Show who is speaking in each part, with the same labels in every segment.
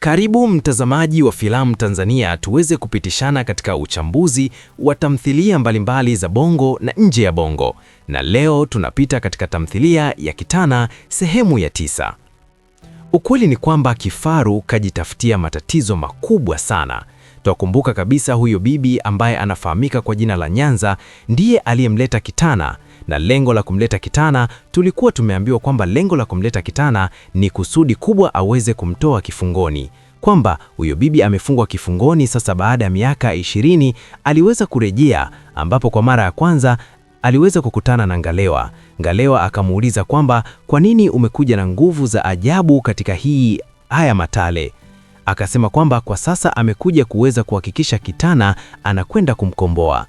Speaker 1: Karibu mtazamaji wa Filamu Tanzania, tuweze kupitishana katika uchambuzi wa tamthilia mbalimbali za Bongo na nje ya Bongo. Na leo tunapita katika tamthilia ya Kitana sehemu ya 9. Ukweli ni kwamba Kifaru kajitafutia matatizo makubwa sana. Twakumbuka kabisa huyo bibi ambaye anafahamika kwa jina la Nyanza ndiye aliyemleta Kitana. Na lengo la kumleta Kitana, tulikuwa tumeambiwa kwamba lengo la kumleta Kitana ni kusudi kubwa aweze kumtoa kifungoni. Kwamba huyo bibi amefungwa kifungoni sasa baada ya miaka 20 aliweza kurejea, ambapo kwa mara ya kwanza aliweza kukutana na Ngalewa. Ngalewa akamuuliza kwamba kwa nini umekuja na nguvu za ajabu katika haya matale. Akasema kwamba kwa sasa amekuja kuweza kuhakikisha Kitana anakwenda kumkomboa.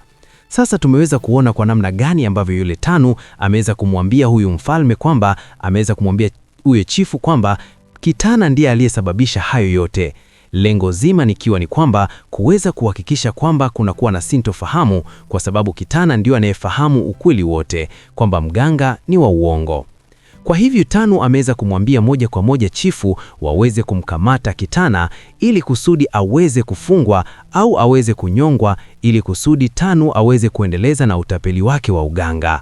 Speaker 1: Sasa tumeweza kuona kwa namna gani ambavyo yule Tanu ameweza kumwambia huyu mfalme kwamba ameweza kumwambia huyo chifu kwamba Kitana ndiye aliyesababisha hayo yote. Lengo zima nikiwa ni kwamba kuweza kuhakikisha kwamba kunakuwa na sintofahamu, kwa sababu Kitana ndio anayefahamu ukweli wote kwamba mganga ni wa uongo. Kwa hivyo Tanu ameweza kumwambia moja kwa moja chifu waweze kumkamata Kitana ili kusudi aweze kufungwa au aweze kunyongwa, ili kusudi Tanu aweze kuendeleza na utapeli wake wa uganga.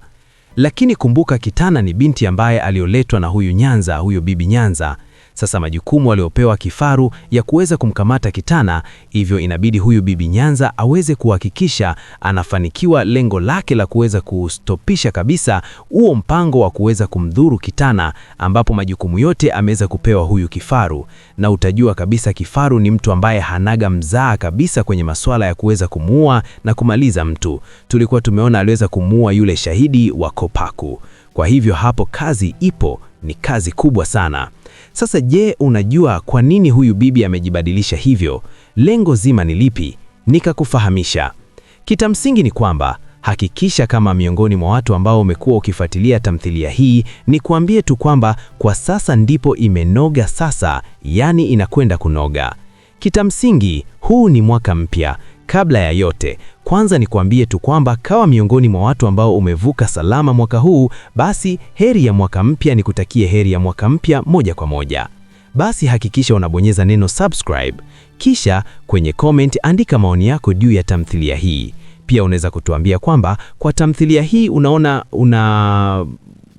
Speaker 1: Lakini kumbuka, Kitana ni binti ambaye alioletwa na huyu Nyanza, huyo bibi Nyanza. Sasa majukumu aliopewa Kifaru ya kuweza kumkamata Kitana, hivyo inabidi huyu bibi Nyanza aweze kuhakikisha anafanikiwa lengo lake la kuweza kustopisha kabisa huo mpango wa kuweza kumdhuru Kitana, ambapo majukumu yote ameweza kupewa huyu Kifaru. Na utajua kabisa Kifaru ni mtu ambaye hanaga mzaa kabisa kwenye masuala ya kuweza kumuua na kumaliza mtu. Tulikuwa tumeona aliweza kumuua yule shahidi wa Kopaku. Kwa hivyo hapo kazi ipo, ni kazi kubwa sana. Sasa je, unajua kwa nini huyu bibi amejibadilisha hivyo? Lengo zima ni lipi? Nikakufahamisha. Kitamsingi ni kwamba hakikisha kama miongoni mwa watu ambao umekuwa ukifuatilia tamthilia hii, ni kuambie tu kwamba kwa sasa ndipo imenoga sasa, yani inakwenda kunoga. Kitamsingi huu ni mwaka mpya. Kabla ya yote, kwanza ni kuambie tu kwamba kawa miongoni mwa watu ambao umevuka salama mwaka huu, basi heri ya mwaka mpya, ni kutakie heri ya mwaka mpya moja kwa moja. Basi hakikisha unabonyeza neno subscribe, kisha kwenye comment andika maoni yako juu ya tamthilia hii. Pia unaweza kutuambia kwamba kwa tamthilia hii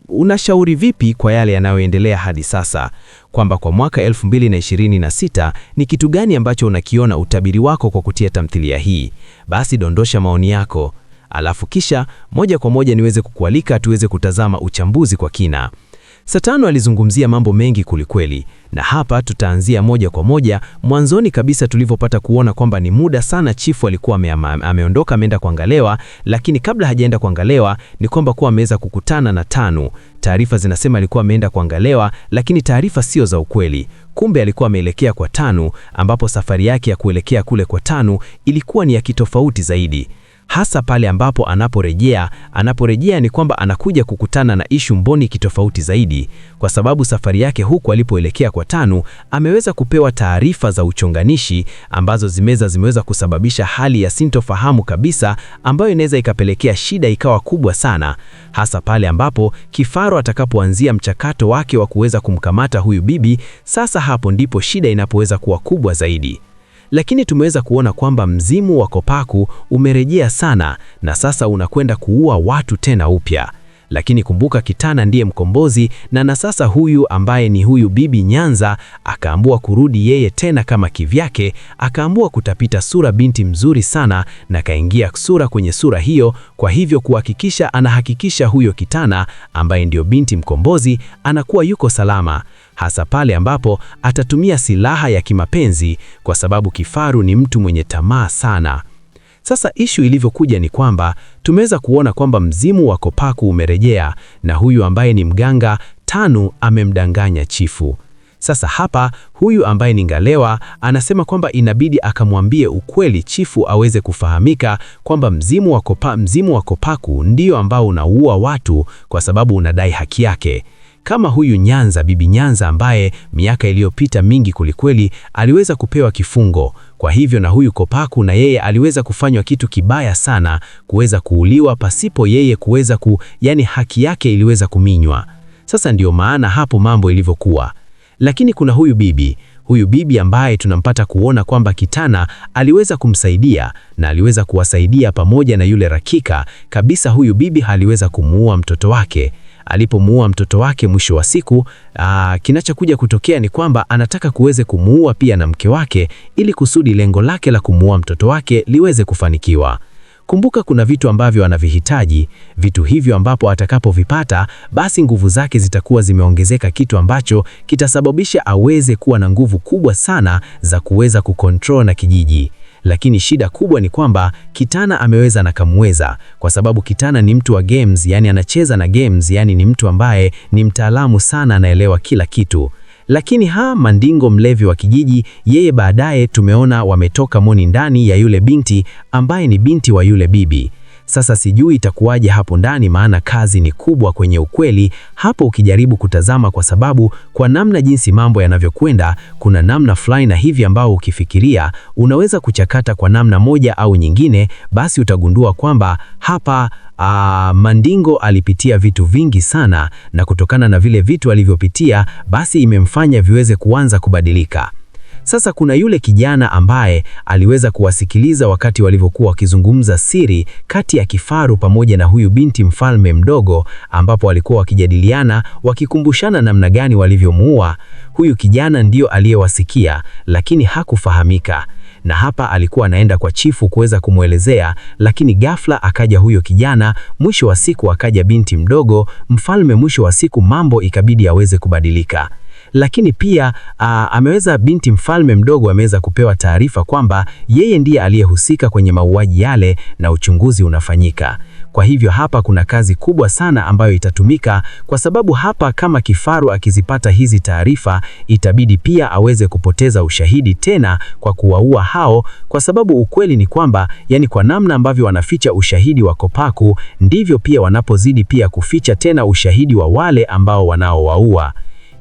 Speaker 1: unashauri vipi kwa yale yanayoendelea hadi sasa, kwamba kwa mwaka 2026 ni kitu gani ambacho unakiona utabiri wako kwa kutia tamthilia hii. Basi dondosha maoni yako, alafu kisha moja kwa moja niweze kukualika tuweze kutazama uchambuzi kwa kina. Satano alizungumzia mambo mengi kulikweli, na hapa tutaanzia moja kwa moja mwanzoni kabisa tulivyopata kuona kwamba ni muda sana chifu alikuwa ameondoka ameenda kwa Ngalewa, lakini kabla hajaenda kwa Ngalewa ni kwamba kuwa ameweza kukutana na Tanu. Taarifa zinasema alikuwa ameenda kwa Ngalewa, lakini taarifa sio za ukweli. Kumbe alikuwa ameelekea kwa Tanu, ambapo safari yake ya kuelekea kule kwa Tanu ilikuwa ni ya kitofauti zaidi. Hasa pale ambapo anaporejea ni kwamba anakuja kukutana na ishu mboni kitofauti zaidi, kwa sababu safari yake huku alipoelekea kwa Tanu ameweza kupewa taarifa za uchonganishi ambazo zimeweza kusababisha hali ya sintofahamu kabisa, ambayo inaweza ikapelekea shida ikawa kubwa sana, hasa pale ambapo Kifaru atakapoanzia mchakato wake wa kuweza kumkamata huyu bibi. Sasa hapo ndipo shida inapoweza kuwa kubwa zaidi. Lakini tumeweza kuona kwamba mzimu wa Kopaku umerejea sana na sasa unakwenda kuua watu tena upya. Lakini kumbuka, Kitana ndiye mkombozi, na sasa huyu ambaye ni huyu bibi Nyanza akaamua kurudi yeye tena kama kivyake, akaamua kutapita sura binti mzuri sana na kaingia sura kwenye sura hiyo. Kwa hivyo anahakikisha huyo Kitana ambaye ndio binti mkombozi anakuwa yuko salama, hasa pale ambapo atatumia silaha ya kimapenzi, kwa sababu Kifaru ni mtu mwenye tamaa sana. Sasa ishu ilivyokuja ni kwamba tumeweza kuona kwamba mzimu wa Kopaku umerejea na huyu ambaye ni mganga Tanu amemdanganya chifu. Sasa hapa huyu ambaye ni Ngalewa anasema kwamba inabidi akamwambie ukweli chifu aweze kufahamika kwamba mzimu wa Kopaku ndio ambao unaua watu kwa sababu unadai haki yake. Kama huyu Nyanza, bibi Nyanza ambaye miaka iliyopita mingi kulikweli aliweza kupewa kifungo. Kwa hivyo na huyu Kopaku na yeye aliweza kufanywa kitu kibaya sana, kuweza kuuliwa pasipo yeye kuweza yani haki yake iliweza kuminywa. Sasa ndio maana hapo mambo ilivyokuwa. Lakini kuna huyu Huyu bibi ambaye tunampata kuona kwamba Kitana aliweza kumsaidia na aliweza kuwasaidia pamoja na yule Rakika kabisa. Huyu bibi aliweza kumuua mtoto wake. Alipomuua mtoto wake, mwisho wa siku kinachokuja kutokea ni kwamba anataka kuweze kumuua pia na mke wake, ili kusudi lengo lake la kumuua mtoto wake liweze kufanikiwa. Kumbuka kuna vitu ambavyo anavihitaji. Vitu hivyo ambapo atakapovipata, basi nguvu zake zitakuwa zimeongezeka, kitu ambacho kitasababisha aweze kuwa na nguvu kubwa sana za kuweza kucontrol na kijiji. Lakini shida kubwa ni kwamba Kitana ameweza na kamweza, kwa sababu Kitana ni mtu wa games, yani anacheza na games, yani ni mtu ambaye ni mtaalamu sana, anaelewa kila kitu. Lakini Mandingo, mlevi wa kijiji, yeye baadaye tumeona wametoka moni ndani ya yule binti ambaye ni binti wa yule bibi. Sasa sijui itakuwaje hapo ndani, maana kazi ni kubwa kwenye ukweli hapo ukijaribu kutazama, kwa sababu kwa namna jinsi mambo yanavyokwenda, kuna namna fulani na hivi ambao ukifikiria unaweza kuchakata kwa namna moja au nyingine, basi utagundua kwamba hapa Mandingo alipitia vitu vingi sana, na kutokana na vile vitu alivyopitia, basi imemfanya viweze kuanza kubadilika. Sasa kuna yule kijana ambaye aliweza kuwasikiliza wakati walivyokuwa wakizungumza siri kati ya kifaru pamoja na huyu binti mfalme mdogo, ambapo walikuwa wakijadiliana, wakikumbushana namna gani walivyomuua. Huyu kijana ndio aliyewasikia, lakini hakufahamika. Na hapa alikuwa anaenda kwa chifu kuweza kumwelezea, lakini ghafla akaja huyo kijana, mwisho wa siku akaja binti mdogo mfalme, mwisho wa siku mambo ikabidi aweze kubadilika. Lakini pia binti mfalme mdogo ameweza kupewa taarifa kwamba yeye ndiye aliyehusika kwenye mauaji yale na uchunguzi unafanyika. Kwa hivyo hapa kuna kazi kubwa sana ambayo itatumika, kwa sababu hapa kama kifaru akizipata hizi taarifa, itabidi pia aweze kupoteza ushahidi tena kwa kuwaua hao, kwa sababu ukweli ni kwamba, yani kwa namna ambavyo wanaficha ushahidi wa Kopaku, ndivyo pia wanapozidi pia kuficha tena ushahidi wa wale ambao wanaowaua.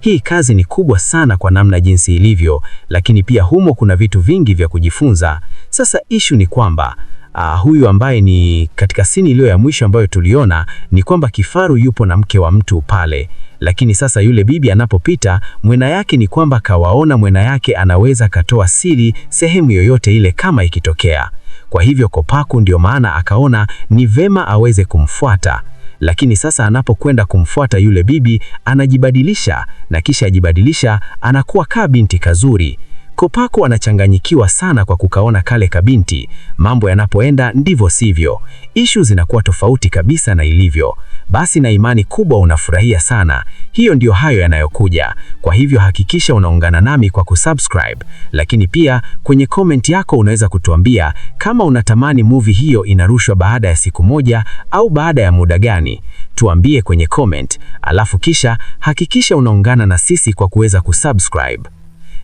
Speaker 1: Hii kazi ni kubwa sana kwa namna jinsi ilivyo, lakini pia humo kuna vitu vingi vya kujifunza. Sasa issue ni kwamba huyu ambaye ni katika sini iliyo ya mwisho ambayo tuliona ni kwamba kifaru yupo na mke wa mtu pale, lakini sasa yule bibi anapopita, mwena yake ni kwamba kawaona mwena yake anaweza katoa siri sehemu yoyote ile kama ikitokea. Kwa hivyo Kopaku ndio maana akaona ni vema aweze kumfuata. Lakini sasa anapokwenda kumfuata yule bibi, anajibadilisha, na kisha ajibadilisha anakuwa binti kazuri. Kopaku anachanganyikiwa sana kwa kukaona kale kabinti. Mambo yanapoenda ndivyo sivyo, ishu zinakuwa tofauti kabisa na ilivyo. Basi na imani kubwa unafurahia sana. Hiyo ndio hayo yanayokuja. Kwa hivyo hakikisha unaungana nami kwa kusubscribe, lakini pia kwenye comment yako unaweza kutuambia kama unatamani movie hiyo inarushwa baada ya siku moja au baada ya muda gani. Tuambie kwenye comment, alafu kisha hakikisha unaungana na sisi kwa kuweza kusubscribe.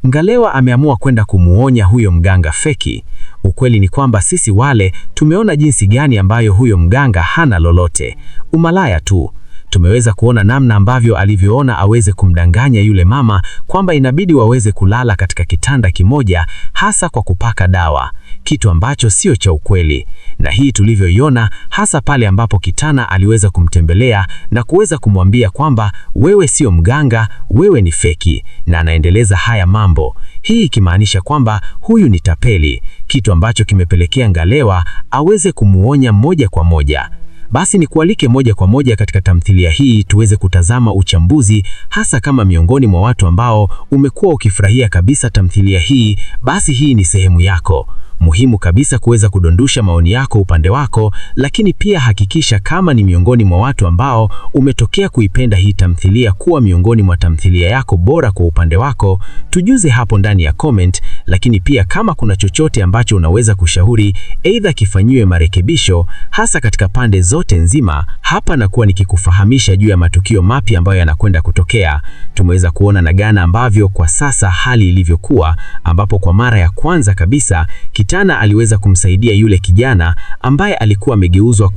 Speaker 1: Ngalewa ameamua kwenda kumuonya huyo mganga feki. Ukweli ni kwamba sisi wale tumeona jinsi gani ambayo huyo mganga hana lolote, umalaya tu. Tumeweza kuona namna ambavyo alivyoona aweze kumdanganya yule mama kwamba inabidi waweze kulala katika kitanda kimoja, hasa kwa kupaka dawa, kitu ambacho sio cha ukweli. Na hii tulivyoiona hasa pale ambapo Kitana aliweza kumtembelea na kuweza kumwambia kwamba wewe sio mganga, wewe ni feki, na anaendeleza haya mambo. Hii ikimaanisha kwamba huyu ni tapeli, kitu ambacho kimepelekea Ngalewa aweze kumuonya moja kwa moja. Basi ni kualike moja kwa moja katika tamthilia hii tuweze kutazama uchambuzi, hasa kama miongoni mwa watu ambao umekuwa ukifurahia kabisa tamthilia hii, basi hii ni sehemu yako. Muhimu kabisa kuweza kudondosha maoni yako upande wako, lakini pia hakikisha kama ni miongoni mwa watu ambao umetokea kuipenda hii tamthilia kuwa miongoni mwa tamthilia yako bora kwa upande wako, tujuze hapo ndani ya comment. Lakini pia kama kuna chochote ambacho unaweza kushauri aidha kifanyiwe marekebisho, hasa katika pande zote nzima, hapa nakuwa nikikufahamisha juu ya matukio mapya ambayo yanakwenda kutokea. Tumeweza kuona na gana ambavyo kwa sasa hali ilivyokuwa, ambapo kwa mara ya kwanza kabisa Kitana aliweza kumsaidia yule kijana ambaye alikuwa amegeuzwa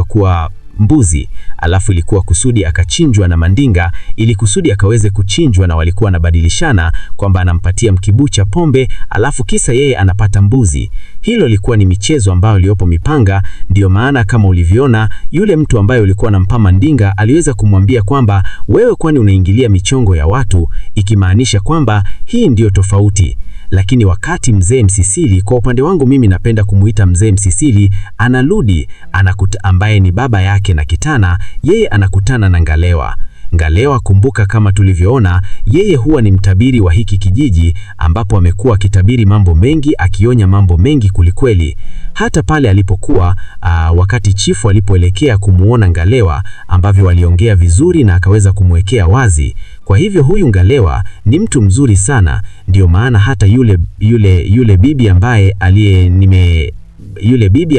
Speaker 1: kuwa mbuzi, alafu ilikuwa kusudi akachinjwa na Mandinga, ili kusudi akaweze kuchinjwa, na walikuwa wanabadilishana kwamba anampatia mkibucha pombe, alafu kisa yeye anapata mbuzi.
Speaker 2: Hilo lilikuwa ni michezo ambayo iliyopo mipanga, ndiyo maana kama ulivyoona yule mtu ambaye ulikuwa unampa mandinga aliweza kumwambia kwamba wewe kwani unaingilia michongo ya watu, ikimaanisha kwamba hii ndiyo tofauti. Lakini wakati mzee Msisili, kwa upande wangu mimi napenda kumuita mzee Msisili, anarudi ambaye ni baba yake na Kitana, yeye anakutana na Ngalewa. Ngalewa, kumbuka kama tulivyoona, yeye huwa ni mtabiri wa hiki kijiji, ambapo amekuwa akitabiri mambo mengi, akionya mambo mengi kulikweli. Hata pale alipokuwa wakati chifu alipoelekea kumuona Ngalewa, ambavyo waliongea vizuri na akaweza kumwekea wazi. Kwa hivyo huyu Ngalewa ni mtu mzuri sana, ndio maana hata yule bibi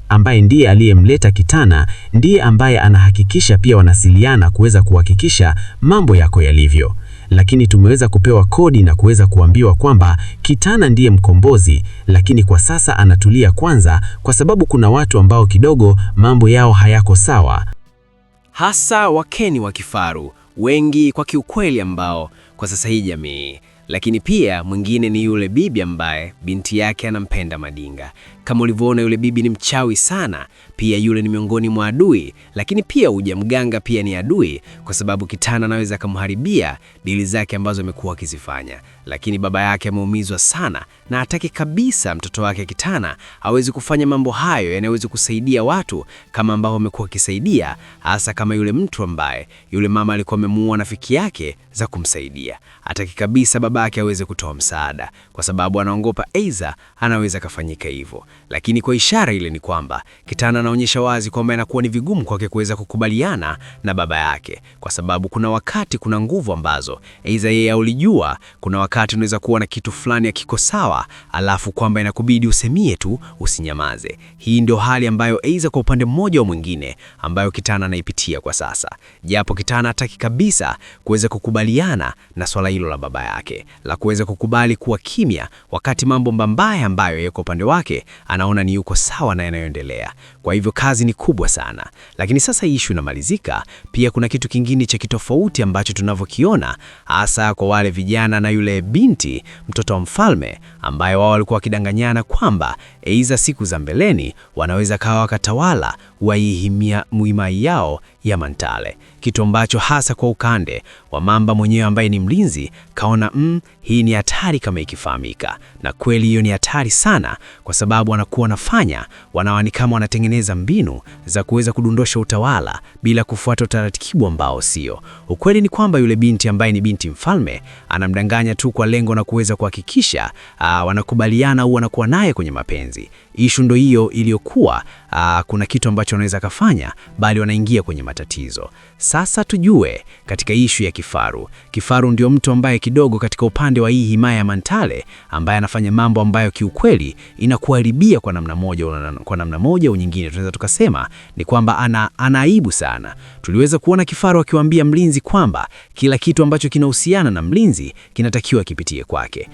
Speaker 2: ambaye ndiye aliyemleta Kitana, ndiye ambaye anahakikisha pia wanasiliana kuweza kuhakikisha mambo yako yalivyo. Lakini tumeweza kupewa kodi na kuweza kuambiwa kwamba Kitana ndiye mkombozi, lakini kwa sasa anatulia kwanza kwa sababu kuna watu ambao kidogo mambo yao hayako sawa,
Speaker 3: hasa wakeni wa kifaru wengi kwa kiukweli ambao kwa sasa hii jamii. Lakini pia mwingine ni yule bibi ambaye binti yake anampenda Madinga. Kama ulivyoona yule bibi ni mchawi sana, pia yule ni miongoni mwa adui, lakini pia mganga pia ni adui kwa sababu Kitana anaweza kumharibia dili zake ambazo amekuwa akizifanya. Lakini baba yake ameumizwa sana na hataki kabisa mtoto wake Kitana hawezi kufanya mambo hayo yanaweza kusaidia watu kama ambao amekuwa akisaidia, hasa kama yule mtu ambaye yule mama alikuwa amemuua rafiki yake za kumsaidia. Hataki kabisa babake aweze kutoa msaada kwa sababu anaogopa aidha anaweza kafanyika hivyo. Lakini kwa ishara ile ni kwamba Kitana anaonyesha wazi kwamba inakuwa ni vigumu kwake kuweza kukubaliana na baba yake, kwa sababu kuna wakati kuna nguvu ambazo aidha yeye aulijua, kuna wakati unaweza kuwa na kitu fulani hakiko sawa, alafu kwamba inakubidi usemie tu, usinyamaze. Hii ndio hali ambayo aidha kwa upande mmoja au mwingine ambayo Kitana anaipitia kwa sasa. Japo Kitana hataki kabisa kuweza kukubaliana na swala hilo la baba yake, la kuweza kukubali kuwa kimya wakati mambo mabaya ambayo yako upande wake anaona ni yuko sawa na yanayoendelea. Kwa hivyo kazi ni kubwa sana. Lakini sasa issue inamalizika, pia kuna kitu kingine cha kitofauti ambacho tunavyokiona hasa kwa wale vijana na yule binti mtoto wa mfalme, ambaye wao walikuwa wakidanganyana kwamba aidha siku za mbeleni wanaweza kawa wakatawala muhimai yao ya Mantale, kitu ambacho hasa kwa ukande wa Mamba mwenyewe ambaye ni mlinzi kaona hii ni hatari kama ikifahamika. Na kweli hiyo ni hatari sana, kwa sababu wanakuwa wanawani kama wanatengeneza mbinu za kuweza kudondosha utawala bila kufuata utaratibu ambao sio. Ukweli ni kwamba yule binti ambaye ni binti mfalme anamdanganya tu kwa lengo na kuweza kuhakikisha wanakubaliana au wanakuwa naye kwenye mapenzi. Ishu ndo hiyo iliyokuwa kuna kitu ambacho wanaweza kafanya, bali wanaingia kwenye matatizo. Sasa tujue katika ishu ya kifaru. Kifaru ndio mtu ambaye kidogo katika upande wa hii himaya ya Mantale ambaye anafanya mambo ambayo kiukweli inakuharibia kwa namna moja au nyingine. Tunaweza tukasema ni kwamba ana aibu sana. Tuliweza kuona kifaru akiwaambia mlinzi kwamba kila kitu ambacho kinahusiana na mlinzi kinatakiwa kipitie kwake.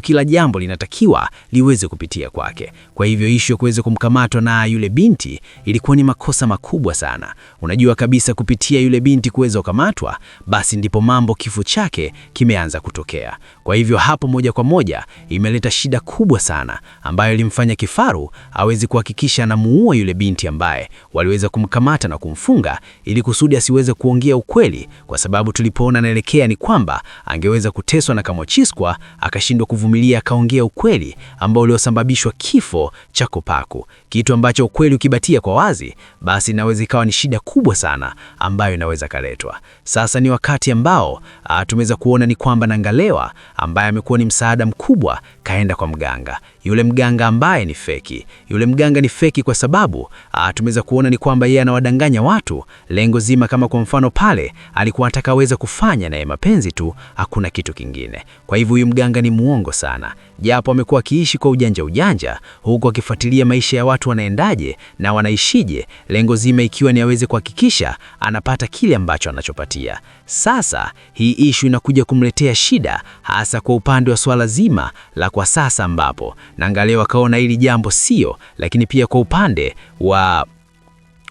Speaker 3: Kila jambo linatakiwa liweze kupitia kwake. Kwa hivyo ishu ya kuweza kumkamatwa na yule binti ilikuwa ni makosa makubwa sana. Unajua kabisa kupitia yule binti kuweza kukamatwa, basi ndipo kifo chake kimeanza kutokea. Kwa hivyo hapo moja kwa moja imeleta shida kubwa sana ambayo ilimfanya kifaru awezi kuhakikisha anamuua yule binti ambaye waliweza kumkamata na kumfunga, ili kusudi asiweze kuongea ukweli, kwa sababu tulipoona naelekea ni kwamba angeweza kuteswa na Kamochiskwa akashindwa kuvumilia akaongea ukweli ambao uliosababishwa kifo cha Kopaku, kitu ambacho ukweli ukibatia kwa wazi basi inaweza ikawa ni shida kubwa sana ambayo inaweza kaletwa. Sasa ni wakati ambao tumeweza kuona ni kwamba Ngalewa ambaye amekuwa ni msaada mkubwa kaenda kwa mganga. Yule mganga ambaye ni feki. Yule mganga ni feki kwa sababu tumeweza kuona ni kwamba yeye anawadanganya watu. Lengo zima kama kwa mfano pale alikuwa anataka aweze kufanya naye mapenzi tu, hakuna kitu kingine. Kwa hivyo huyu mganga ni muongo sana. Japo amekuwa akiishi kwa ujanja huku akifuatilia maisha ya watu wanaendaje na wanaishije, lengo zima ikiwa ni aweze kuhakikisha anapata kile ambacho anachopatia. Sasa hii issue inakuja kumletea shida hasa kwa upande wa swala zima la kwa sasa, ambapo Ngalewa kaona hili jambo sio, lakini pia kwa upande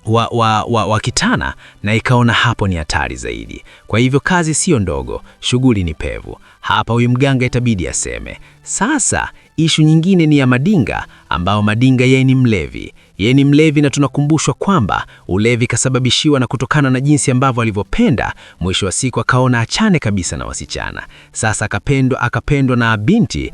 Speaker 3: wa Kitana na ikaona hapo ni hatari zaidi. Kwa hivyo kazi siyo ndogo, shughuli ni pevu. Hapa huyu mganga itabidi aseme. Sasa ishu nyingine ni ya Madinga, ambao Madinga yeye ni mlevi. Yeye ni mlevi na tunakumbushwa kwamba ulevi kasababishiwa na kutokana na jinsi ambavyo alivyopenda, mwisho wa siku akaona achane kabisa na wasichana. Sasa akapendwa na binti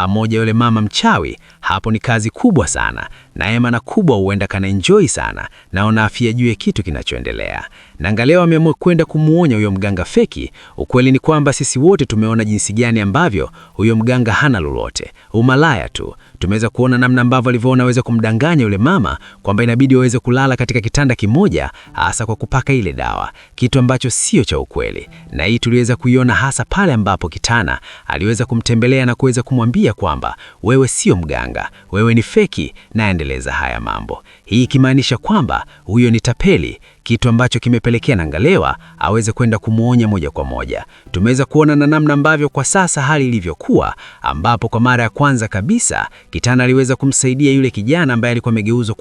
Speaker 3: moja, yule mama mchawi. Hapo ni kazi kubwa sana. Na Ema na Kubwa huenda kana enjoy sana. Naona afia juu kitu kinachoendelea. Nanga leo ameamua kwenda kumuonya huyo mganga feki. Ukweli ni kwamba sisi wote tumeona jinsi gani ambavyo huyo mganga hana lolote. Umalaya tu. Tumeweza kuona namna ambavyo alivyoweza kumdanganya yule mama kwamba inabidi waweze kulala katika kitanda kimoja, hasa kwa kupaka ile dawa, kitu ambacho sio cha ukweli. Na hii tuliweza kuiona hasa pale ambapo Kitana aliweza kumtembelea na kuweza kumwambia kwamba wewe sio mganga, wewe ni feki, na endeleza haya mambo. Hii ikimaanisha kwamba huyo ni tapeli, kitu ambacho kimepelekea Nangalewa aweze kwenda kumuonya moja kwa moja. Tumeweza kuona na namna ambavyo kwa sasa hali ilivyokuwa, ambapo kwa mara ya kwanza kabisa Kitana aliweza kumsaidia yule kijana ambaye alikuwa amegeuzwa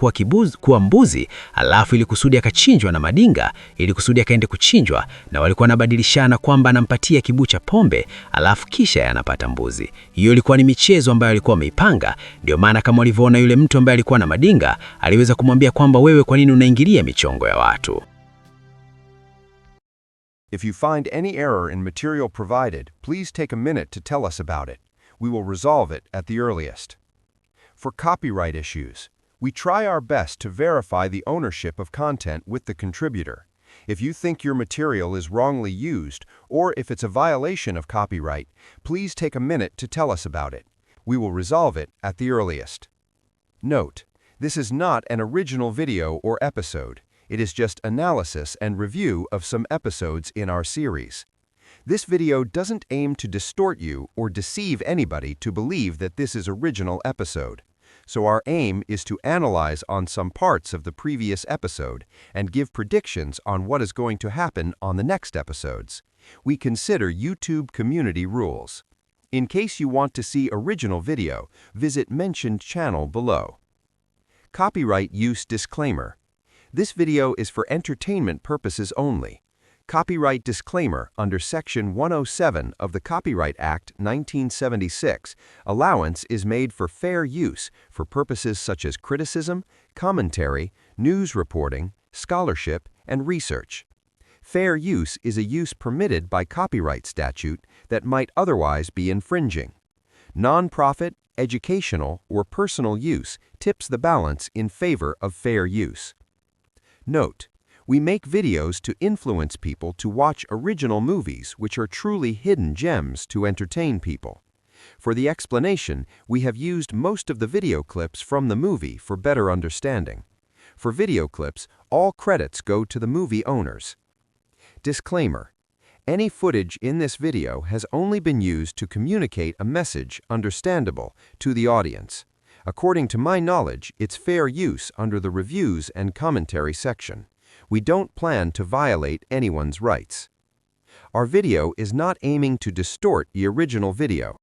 Speaker 3: kuwa mbuzi, alafu ili kusudi akachinjwa na Madinga, ili kusudi akaende kuchinjwa, na walikuwa wanabadilishana kwamba anampatia kibu cha pombe, alafu kisha anapata mbuzi. Hiyo ilikuwa ni michezo ambayo alikuwa ameipanga. Ndio maana kama ulivyoona yule mtu ambaye alikuwa na Madinga aliweza kumwambia kwamba wewe kwa nini unaingilia michongo ya watu?
Speaker 4: If you find any error in material provided, please take a minute to tell us about it. We will resolve it at the earliest. For copyright issues, we try our best to verify the ownership of content with the contributor. If you think your material is wrongly used, or if it's a violation of copyright, please take a minute to tell us about it. We will resolve it at the earliest. Note: this is not an original video or episode. It is just analysis and review of some episodes in our series. This video doesn't aim to distort you or deceive anybody to believe that this is original episode. So our aim is to analyze on some parts of the previous episode and give predictions on what is going to happen on the next episodes. We consider YouTube community rules. In case you want to see original video, visit mentioned channel below. Copyright use disclaimer. This video is for entertainment purposes only. Copyright disclaimer under Section 107 of the Copyright Act 1976, allowance is made for fair use for purposes such as criticism, commentary, news reporting, scholarship, and research. Fair use is a use permitted by copyright statute that might otherwise be infringing. Non-profit, educational, or personal use tips the balance in favor of fair use. Note: we make videos to influence people to watch original movies which are truly hidden gems to entertain people. For the explanation, we have used most of the video clips from the movie for better understanding. For video clips, all credits go to the movie owners. Disclaimer: any footage in this video has only been used to communicate a message understandable to the audience. According to my knowledge, it's fair use under the reviews and commentary section. We don't plan to violate anyone's rights. Our video is not aiming to distort the original video.